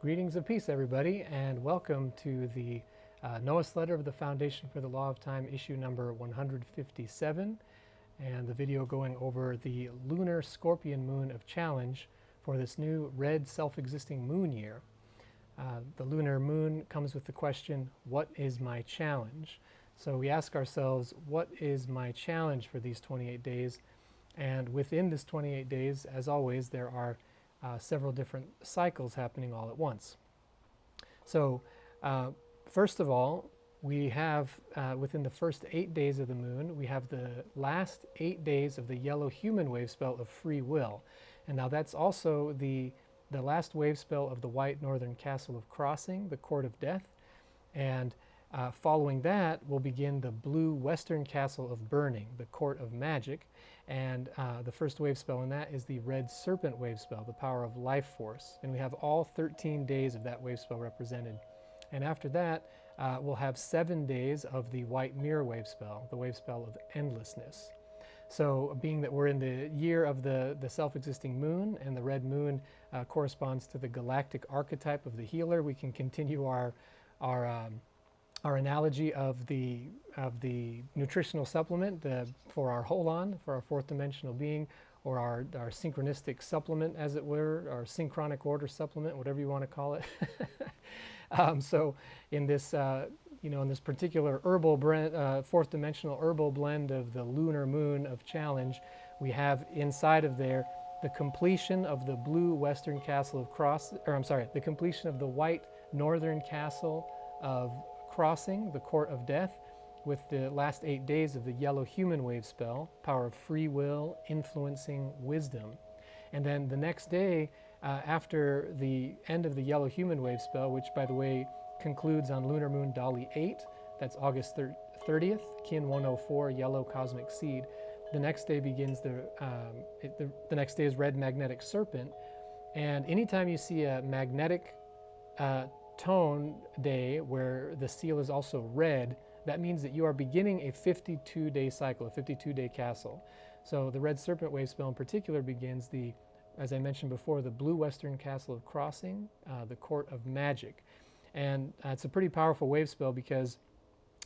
Greetings of peace, everybody, and welcome to the Noos-letter of the Foundation for the Law of Time, issue number 157, and the video going over the lunar scorpion moon of challenge for this new red self-existing moon year. The lunar moon comes with the question, what is my challenge? So we ask ourselves, what is my challenge for these 28 days? And within this 28 days, as always, there are several different cycles happening all at once. So first of all, we have within the first 8 days of the moon, we have the last 8 days of the yellow human wave spell of free will. And now that's also the last wave spell of the white northern castle of crossing, the court of death. And following that will begin the blue western castle of burning, the court of magic. And the first wave spell in that is the red serpent wave spell, the power of life force. And we have all 13 days of that wave spell represented. And after that, we'll have 7 days of the white mirror wave spell, the wave spell of endlessness. So being that we're in the year of the self-existing moon, and the red moon corresponds to the galactic archetype of the healer, we can continue our analogy of the nutritional supplement for our holon, for our fourth dimensional being, or our synchronistic supplement, as it were, our synchronic order supplement, whatever you want to call it. So in this, in this particular herbal blend, fourth dimensional herbal blend of the lunar moon of challenge, we have inside of there the completion of the blue western castle of the completion of the white northern castle of crossing, the court of death, with the last 8 days of the yellow human wave spell, power of free will, influencing wisdom. And then the next day, after the end of the yellow human wave spell, which by the way concludes on lunar moon Dali 8, that's August 30th, kin 104, yellow cosmic seed. The next day begins the next day is red magnetic serpent. And anytime you see a magnetic tone day where the seal is also red, that means that you are beginning a 52-day cycle, a 52-day castle. So the red serpent wave spell in particular begins as I mentioned before, the blue western castle of crossing, the court of magic. And it's a pretty powerful wave spell because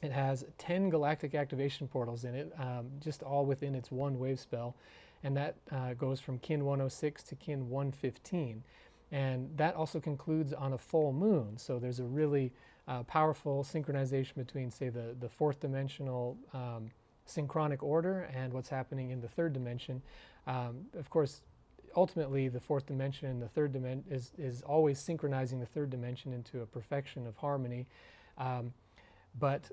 it has 10 galactic activation portals in it, just all within its one wave spell. And that goes from kin 106 to kin 115. And that also concludes on a full moon. So there's a really powerful synchronization between, say, the fourth dimensional synchronic order and what's happening in the third dimension. Of course, ultimately, the fourth dimension and the third dimension is always synchronizing the third dimension into a perfection of harmony. But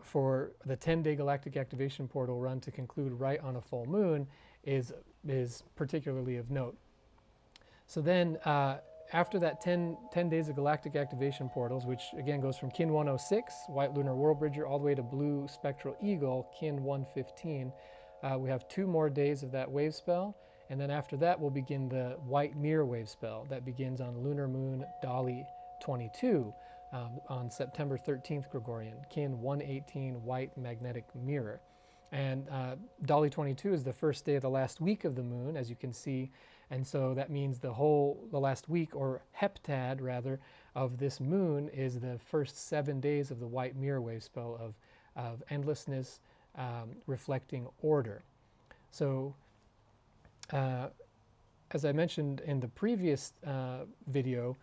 for the 10-day galactic activation portal run to conclude right on a full moon is particularly of note. So then, after that 10 days of galactic activation portals, which again goes from kin 106, white lunar world bridger, all the way to blue spectral eagle, kin 115, we have 2 more days of that wave spell. And then after that, we'll begin the white mirror wave spell. That begins on lunar moon Dali 22 on September 13th Gregorian, kin 118, white magnetic mirror. And Dali 22 is the first day of the last week of the moon, as you can see. And so that means the last week, or heptad rather, of this moon is the first 7 days of the white mirror wave spell of endlessness, reflecting order. So as I mentioned in the previous video,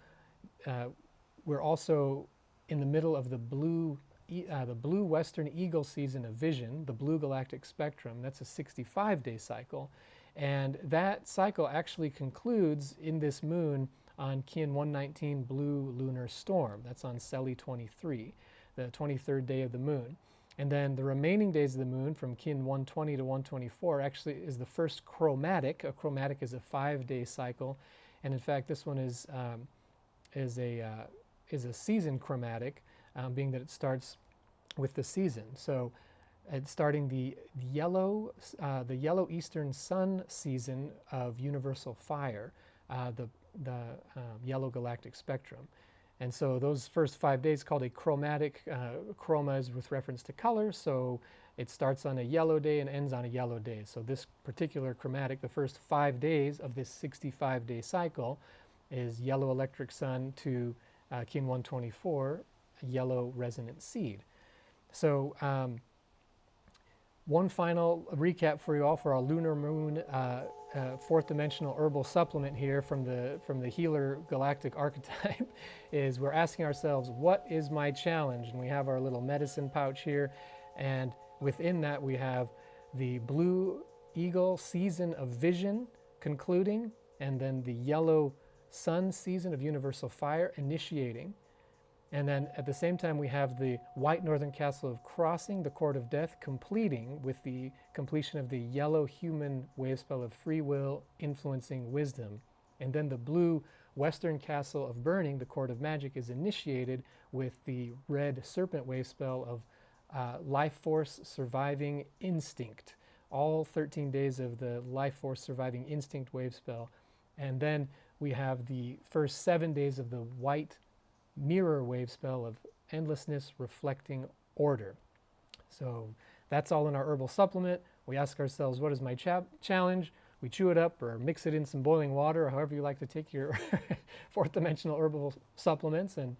we're also in the middle of the blue western eagle season of vision, the blue galactic spectrum. That's a 65-day cycle. And that cycle actually concludes in this moon on kin 119 blue lunar storm. That's on Celi 23, the 23rd day of the moon. And then the remaining days of the moon from kin 120 to 124 actually is the first chromatic. A chromatic is a 5-day cycle. And in fact, this one is a season chromatic, being that it starts with the season. So it's starting the yellow eastern sun season of universal fire, the yellow galactic spectrum. And so those first 5 days called a chromatic. Chroma is with reference to color, so it starts on a yellow day and ends on a yellow day. So this particular chromatic, the first 5 days of this 65-day cycle, is yellow electric sun to kin 124, yellow resonant seed. So one final recap for you all for our lunar moon fourth dimensional herbal supplement here from the healer galactic archetype is we're asking ourselves, what is my challenge? And we have our little medicine pouch here, and within that we have the blue eagle season of vision concluding, and then the yellow sun season of universal fire initiating. And then at the same time we have the white northern castle of crossing, the court of death, completing with the completion of the yellow human wave spell of free will influencing wisdom. And then the blue western castle of burning, the court of magic, is initiated with the red serpent wave spell of life force surviving instinct. All 13 days of the life force surviving instinct wave spell. And then we have the first 7 days of the white mirror wave spell of endlessness reflecting order. So that's all in our herbal supplement. We ask ourselves, what is my challenge? We chew it up or mix it in some boiling water, or however you like to take your fourth dimensional herbal supplements, and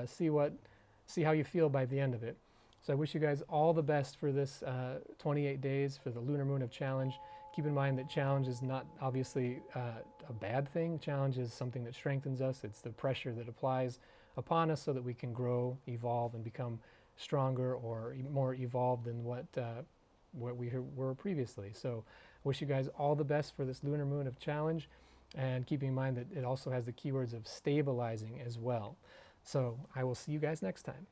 see how you feel by the end of it. So I wish you guys all the best for this 28 days for the lunar moon of challenge. Keep in mind that challenge is not obviously a bad thing. Challenge is something that strengthens us. It's the pressure that applies upon us so that we can grow, evolve, and become stronger or more evolved than what we were previously. So wish you guys all the best for this lunar moon of challenge, and keeping in mind that it also has the keywords of stabilizing as well. So I will see you guys next time.